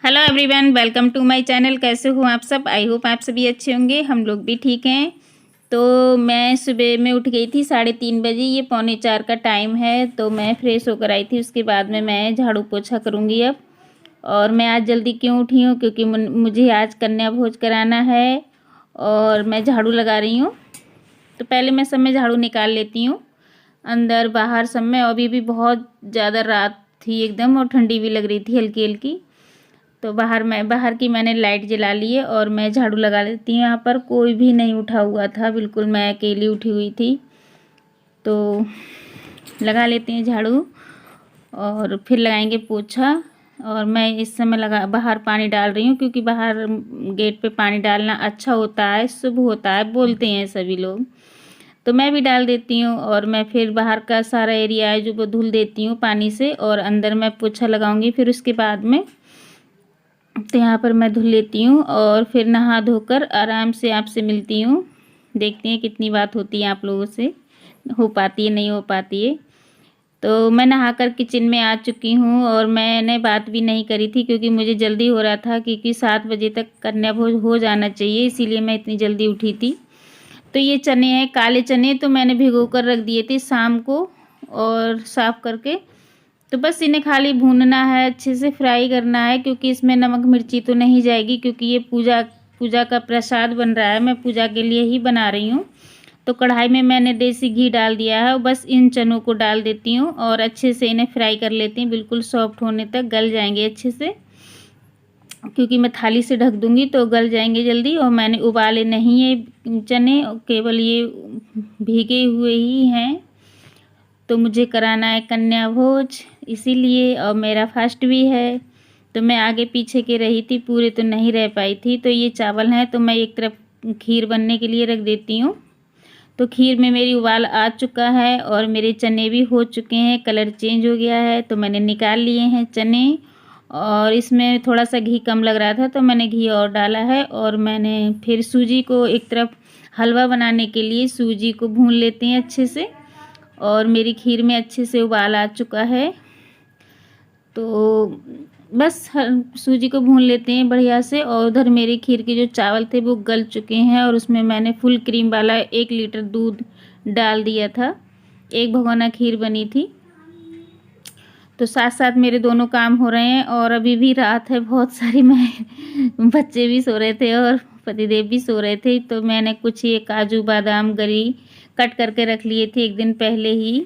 Hello everyone, welcome to my channel. कैसे हो आप सब? आई होप आप सभी अच्छे होंगे। हम लोग भी ठीक हैं। तो मैं सुबह में उठ गई थी 3:30 बजे। ये 3:45 का टाइम है। तो मैं फ्रेश होकर आई थी। उसके बाद में मैं झाड़ू पोछा करूँगी अब। और मैं आज जल्दी क्यों उठी हूँ? क्योंकि मुझे आज कन्या भोज कराना है और मैं झाड़ू लगा रही हूँ। तो पहले मैं सब में झाड़ू निकाल लेती हूँ, अंदर बाहर सब में। अभी भी बहुत ज़्यादा रात थी एकदम, और ठंडी भी लग रही थी हल्की हल्की। तो बाहर की मैंने लाइट जला ली है और मैं झाड़ू लगा लेती हूँ। यहाँ पर कोई भी नहीं उठा हुआ था, बिल्कुल मैं अकेली उठी हुई थी। तो लगा लेते हैं झाड़ू और फिर लगाएंगे पोछा। और मैं इस समय बाहर पानी डाल रही हूँ, क्योंकि बाहर गेट पे पानी डालना अच्छा होता है, शुभ होता है बोलते हैं सभी लोग। तो मैं भी डाल देती हूँ और मैं फिर बाहर का सारा एरिया है जो वो धुल देती हूँ पानी से, और अंदर मैं पोछा लगाऊंगी फिर उसके बाद में। तो यहाँ पर मैं धुल लेती हूँ और फिर नहा धोकर आराम से आपसे मिलती हूँ। देखते हैं कितनी बात होती है आप लोगों से, हो पाती है नहीं हो पाती है। तो मैं नहाकर किचन में आ चुकी हूँ और मैंने बात भी नहीं करी थी, क्योंकि मुझे जल्दी हो रहा था, क्योंकि 7 बजे तक कन्या भोज हो जाना चाहिए, इसीलिए मैं इतनी जल्दी उठी थी। तो ये चने हैं, काले चने, तो मैंने भिगो कर रख दिए थे शाम को और साफ़ करके। तो बस इन्हें खाली भूनना है, अच्छे से फ्राई करना है, क्योंकि इसमें नमक मिर्ची तो नहीं जाएगी, क्योंकि ये पूजा पूजा का प्रसाद बन रहा है। मैं पूजा के लिए ही बना रही हूँ। तो कढ़ाई में मैंने देसी घी डाल दिया है और बस इन चनों को डाल देती हूँ और अच्छे से इन्हें फ्राई कर लेती हूँ, बिल्कुल सॉफ्ट होने तक गल जाएंगे अच्छे से। क्योंकि मैं थाली से ढक दूंगी तो गल जाएंगे जल्दी। और मैंने उबाले नहीं ये चने, केवल ये भीगे हुए ही हैं। तो मुझे कराना है कन्या भोज, इसीलिए। और मेरा फास्ट भी है, तो मैं आगे पीछे के रही थी, पूरे तो नहीं रह पाई थी। तो ये चावल हैं, तो मैं एक तरफ खीर बनने के लिए रख देती हूँ। तो खीर में मेरी उबाल आ चुका है और मेरे चने भी हो चुके हैं, कलर चेंज हो गया है। तो मैंने निकाल लिए हैं चने, और इसमें थोड़ा सा घी कम लग रहा था तो मैंने घी और डाला है। और मैंने फिर सूजी को एक तरफ, हलवा बनाने के लिए सूजी को भून लेते हैं अच्छे से। और मेरी खीर में अच्छे से उबाल आ चुका है। तो बस सूजी को भून लेते हैं बढ़िया से। और उधर मेरी खीर के जो चावल थे वो गल चुके हैं, और उसमें मैंने फुल क्रीम वाला 1 लीटर दूध डाल दिया था। 1 भगोना खीर बनी थी। तो साथ साथ मेरे दोनों काम हो रहे हैं, और अभी भी रात है बहुत सारी। मैं बच्चे भी सो रहे थे और पतिदेव भी सो रहे थे। तो मैंने कुछ ये काजू बादाम गरी कट करके रख लिए थे एक दिन पहले ही।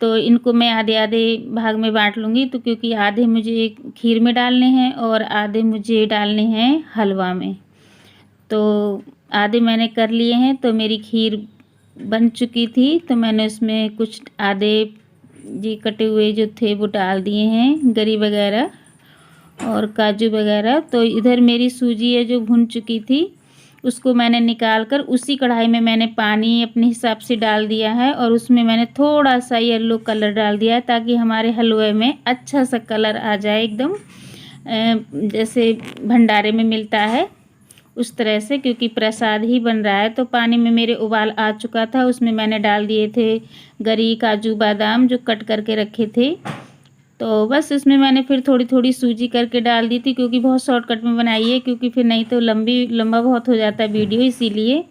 तो इनको मैं आधे आधे भाग में बांट लूँगी। तो क्योंकि आधे मुझे खीर में डालने हैं और आधे मुझे डालने हैं हलवा में। तो आधे मैंने कर लिए हैं। तो मेरी खीर बन चुकी थी, तो मैंने उसमें कुछ आधे जी कटे हुए जो थे वो डाल दिए हैं, गरी वगैरह और काजू वगैरह। तो इधर मेरी सूजी है जो भुन चुकी थी, उसको मैंने निकाल कर उसी कढ़ाई में मैंने पानी अपने हिसाब से डाल दिया है, और उसमें मैंने थोड़ा सा येलो कलर डाल दिया है, ताकि हमारे हलवे में अच्छा सा कलर आ जाए एकदम, जैसे भंडारे में मिलता है उस तरह से। क्योंकि प्रसाद ही बन रहा है। तो पानी में मेरे उबाल आ चुका था, उसमें मैंने डाल दिए थे गरी काजू बादाम जो कट करके रखे थे। तो बस इसमें मैंने फिर थोड़ी थोड़ी सूजी करके डाल दी थी, क्योंकि बहुत शॉर्टकट में बनाई है, क्योंकि फिर नहीं तो लंबा बहुत हो जाता है वीडियो, इसीलिए।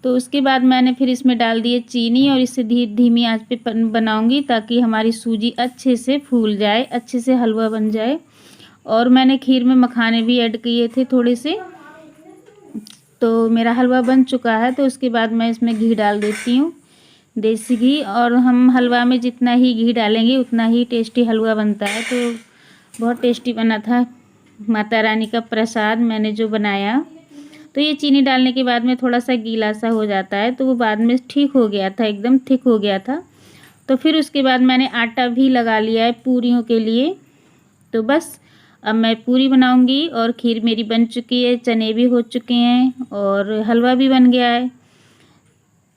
तो उसके बाद मैंने फिर इसमें डाल दिए चीनी, और इसे धीमी आंच पे बनाऊंगी, ताकि हमारी सूजी अच्छे से फूल जाए, अच्छे से हलवा बन जाए। और मैंने खीर में मखाने भी ऐड किए थे थोड़े से। तो मेरा हलवा बन चुका है। तो उसके बाद मैं इसमें घी डाल देती हूँ, देसी घी। और हम हलवा में जितना ही घी डालेंगे उतना ही टेस्टी हलवा बनता है। तो बहुत टेस्टी बना था माता रानी का प्रसाद मैंने जो बनाया। तो ये चीनी डालने के बाद में थोड़ा सा गीला सा हो जाता है, तो वो बाद में ठीक हो गया था, एकदम थिक हो गया था। तो फिर उसके बाद मैंने आटा भी लगा लिया है पूरियों के लिए। तो बस अब मैं पूरी बनाऊंगी। और खीर मेरी बन चुकी है, चने भी हो चुके हैं और हलवा भी बन गया है।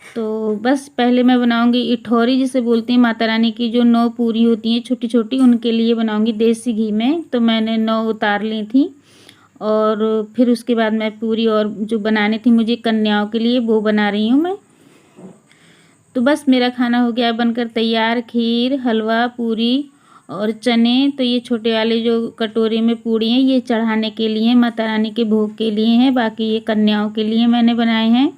तो बस पहले मैं बनाऊंगी इठौरी, जिसे बोलती हैं माता रानी की, जो 9 पूरी होती हैं छोटी छोटी, उनके लिए बनाऊंगी देसी घी में। तो मैंने 9 उतार ली थी। और फिर उसके बाद मैं पूरी और जो बनानी थी मुझे कन्याओं के लिए, वो बना रही हूँ मैं। तो बस मेरा खाना हो गया बनकर तैयार, खीर हलवा पूरी और चने, तो ये छोटे वाले जो कटोरी में पूड़ी हैं ये चढ़ाने के लिए, माता रानी के भोग के लिए हैं, बाकी ये कन्याओं के लिए मैंने बनाए हैं।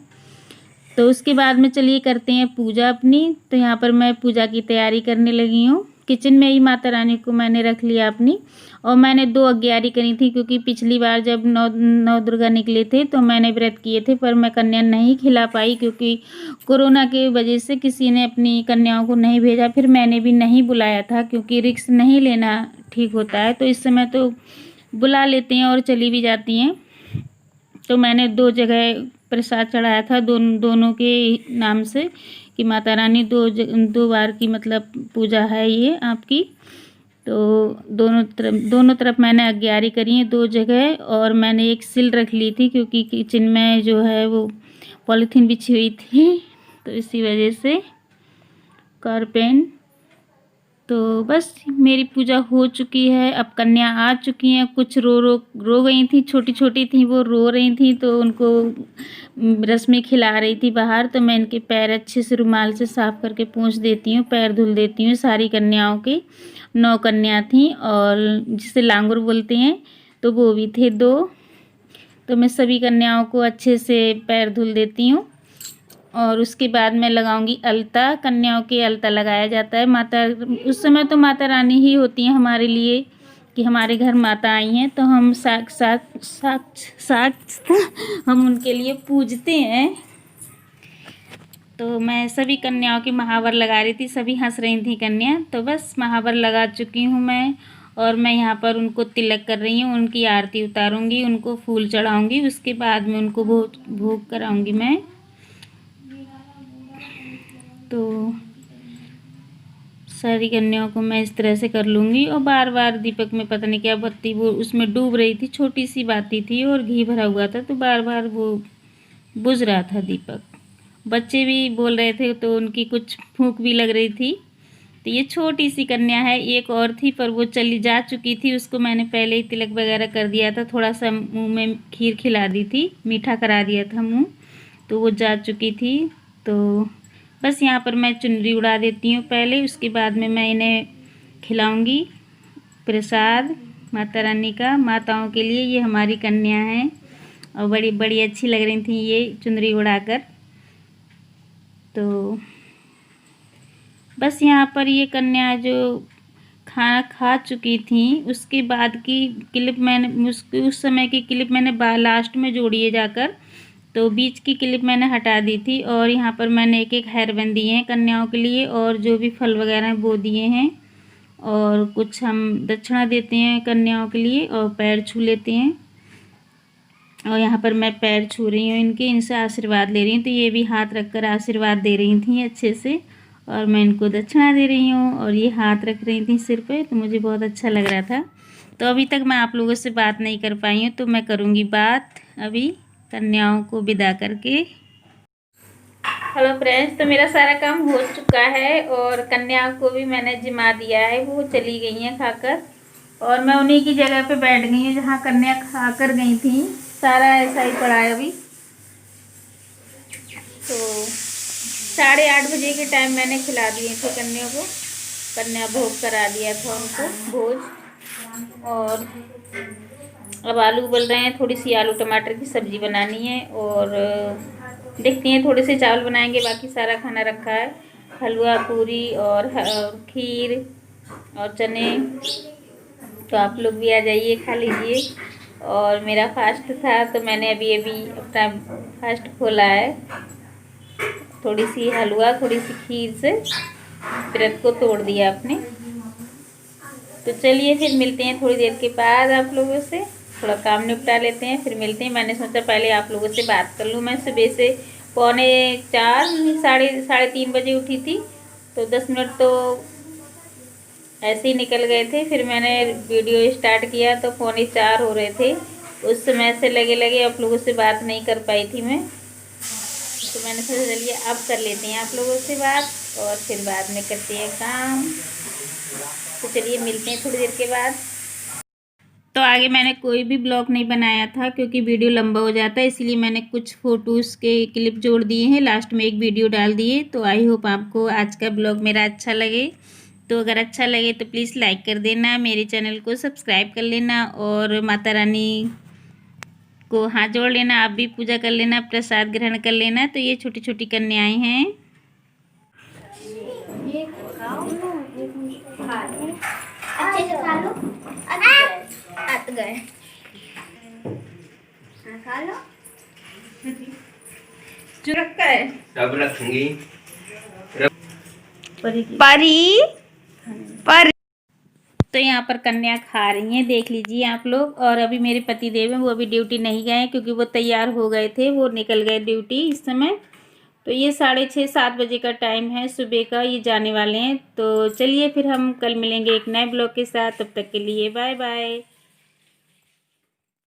तो उसके बाद में चलिए करते हैं पूजा अपनी। तो यहाँ पर मैं पूजा की तैयारी करने लगी हूँ। किचन में ही माता रानी को मैंने रख लिया अपनी, और मैंने 2 अग्यारी करी थी, क्योंकि पिछली बार जब नौ दुर्गा निकले थे तो मैंने व्रत किए थे, पर मैं कन्या नहीं खिला पाई, क्योंकि कोरोना की वजह से किसी ने अपनी कन्याओं को नहीं भेजा। फिर मैंने भी नहीं बुलाया था, क्योंकि रिस्क नहीं लेना ठीक होता है। तो इस समय तो बुला लेते हैं और चली भी जाती हैं। तो मैंने 2 जगह प्रसाद चढ़ाया था, दोनों के नाम से, कि माता रानी 2 बार की मतलब पूजा है ये आपकी। तो दोनों तरफ मैंने अग्यारी करी है 2 जगह, और मैंने एक सिल रख ली थी, क्योंकि किचन में जो है वो पॉलीथीन बिछी हुई थी, तो इसी वजह से कारपेन। तो बस मेरी पूजा हो चुकी है। अब कन्या आ चुकी हैं, कुछ रो गई थी, छोटी छोटी थी, वो रो रही थी, तो उनको रस्में खिला रही थी बाहर। तो मैं इनके पैर अच्छे से रुमाल से साफ़ करके पोंछ देती हूँ, पैर धुल देती हूँ सारी कन्याओं के। 9 कन्या थी, और जिसे लांगुर बोलते हैं तो वो भी थे 2। तो मैं सभी कन्याओं को अच्छे से पैर धुल देती हूँ, और उसके बाद मैं लगाऊंगी अलता। कन्याओं के अलता लगाया जाता है। माता उस समय तो माता रानी ही होती हैं हमारे लिए, कि हमारे घर माता आई हैं, तो हम साक्षात हम उनके लिए पूजते हैं। तो मैं सभी कन्याओं की महावर लगा रही थी, सभी हंस रही थी कन्या। तो बस महावर लगा चुकी हूँ मैं, और मैं यहाँ पर उनको तिलक कर रही हूँ, उनकी आरती उतारूँगी, उनको फूल चढ़ाऊँगी, उसके बाद में उनको भोग कराऊँगी मैं। तो सारी कन्याओं को मैं इस तरह से कर लूँगी। और बार बार दीपक में पता नहीं क्या बत्ती वो उसमें डूब रही थी, छोटी सी बाती थी और घी भरा हुआ था, तो बार बार वो बुझ रहा था दीपक। बच्चे भी बोल रहे थे, तो उनकी कुछ फूंक भी लग रही थी। तो ये छोटी सी कन्या है। एक और थी, पर वो चली जा चुकी थी, उसको मैंने पहले ही तिलक वगैरह कर दिया था, थोड़ा सा मुँह में खीर खिला दी थी, मीठा करा दिया था मुँह, तो वो जा चुकी थी। तो बस यहाँ पर मैं चुनरी उड़ा देती हूँ पहले, उसके बाद में मैं इन्हें खिलाऊंगी प्रसाद माता रानी का। माताओं के लिए ये हमारी कन्या हैं, और बड़ी बड़ी अच्छी लग रही थी ये चुनरी उड़ाकर। तो बस यहाँ पर ये कन्या जो खाना खा चुकी थी, उसके बाद की क्लिप मैंने उस समय की क्लिप मैंने लास्ट में जोड़ी है जाकर, तो बीच की क्लिप मैंने हटा दी थी। और यहाँ पर मैंने एक हेयरबैंड दिए हैं कन्याओं के लिए, और जो भी फल वगैरह हैं वो दिए हैं, और कुछ हम दक्षिणा देते हैं कन्याओं के लिए, और पैर छू लेते हैं। और यहाँ पर मैं पैर छू रही हूँ इनके, इनसे आशीर्वाद ले रही हूँ। तो ये भी हाथ रखकर आशीर्वाद दे रही थी अच्छे से, और मैं इनको दक्षिणा दे रही हूँ, और ये हाथ रख रही थी सिर पे, तो मुझे बहुत अच्छा लग रहा था। तो अभी तक मैं आप लोगों से बात नहीं कर पाई हूँ, तो मैं करूँगी बात अभी कन्याओं को विदा करके। हेलो फ्रेंड्स, तो मेरा सारा काम हो चुका है, और कन्याओं को भी मैंने जिमा दिया है, वो चली गई हैं खाकर, और मैं उन्हीं की जगह पे बैठ गई हूँ जहाँ कन्या खाकर गई थी। सारा ऐसा ही पड़ा है अभी। तो 8:30 बजे के टाइम मैंने खिला दिए थे कन्या को, कन्या भोग करा दिया था उनको भोज। और अब आलू उबल रहे हैं, थोड़ी सी आलू टमाटर की सब्ज़ी बनानी है, और देखती हैं थोड़े से चावल बनाएंगे, बाकी सारा खाना रखा है, हलवा पूरी और खीर और चने। तो आप लोग भी आ जाइए, खा लीजिए। और मेरा फास्ट था, तो मैंने अभी अपना फास्ट खोला है, थोड़ी सी हलवा थोड़ी सी खीर से व्रत को तोड़ दिया अपने। तो चलिए फिर मिलते हैं थोड़ी देर के बाद आप लोगों से, थोड़ा काम निपटा लेते हैं, फिर मिलते हैं। मैंने सोचा पहले आप लोगों से बात कर लूँ। मैं सुबह से 3:45 साढ़े 3 बजे उठी थी, तो 10 मिनट तो ऐसे ही निकल गए थे। फिर मैंने वीडियो स्टार्ट किया तो 3:45 हो रहे थे, उस समय से लगे आप लोगों से बात नहीं कर पाई थी मैं। तो मैंने सोचा चलिए अब कर लेते हैं आप लोगों से बात, और फिर बाद में करते हैं काम। तो चलिए मिलते हैं थोड़ी देर के बाद। तो आगे मैंने कोई भी ब्लॉग नहीं बनाया था, क्योंकि वीडियो लंबा हो जाता है, इसलिए मैंने कुछ फ़ोटोज़ के क्लिप जोड़ दिए हैं, लास्ट में एक वीडियो डाल दिए। तो आई होप आपको आज का ब्लॉग मेरा अच्छा लगे। तो अगर अच्छा लगे तो प्लीज़ लाइक कर देना, मेरे चैनल को सब्सक्राइब कर लेना और माता रानी को हाथ जोड़ लेना। आप भी पूजा कर लेना, प्रसाद ग्रहण कर लेना। तो ये छोटी छोटी कन्याएं हैं। अच्छे से खा लो। अत गए खा लो। अब रखूंगी परी परी। तो यहाँ पर कन्या खा रही हैं, देख लीजिए आप लोग। और अभी मेरे पति देव हैं, वो अभी ड्यूटी नहीं गए हैं क्योंकि वो तैयार हो गए थे, वो निकल गए ड्यूटी इस समय। तो ये 6:30-7 बजे का टाइम है सुबह का, ये जाने वाले हैं। तो चलिए फिर हम कल मिलेंगे एक नए ब्लॉग के साथ। तब तक के लिए बाय बाय।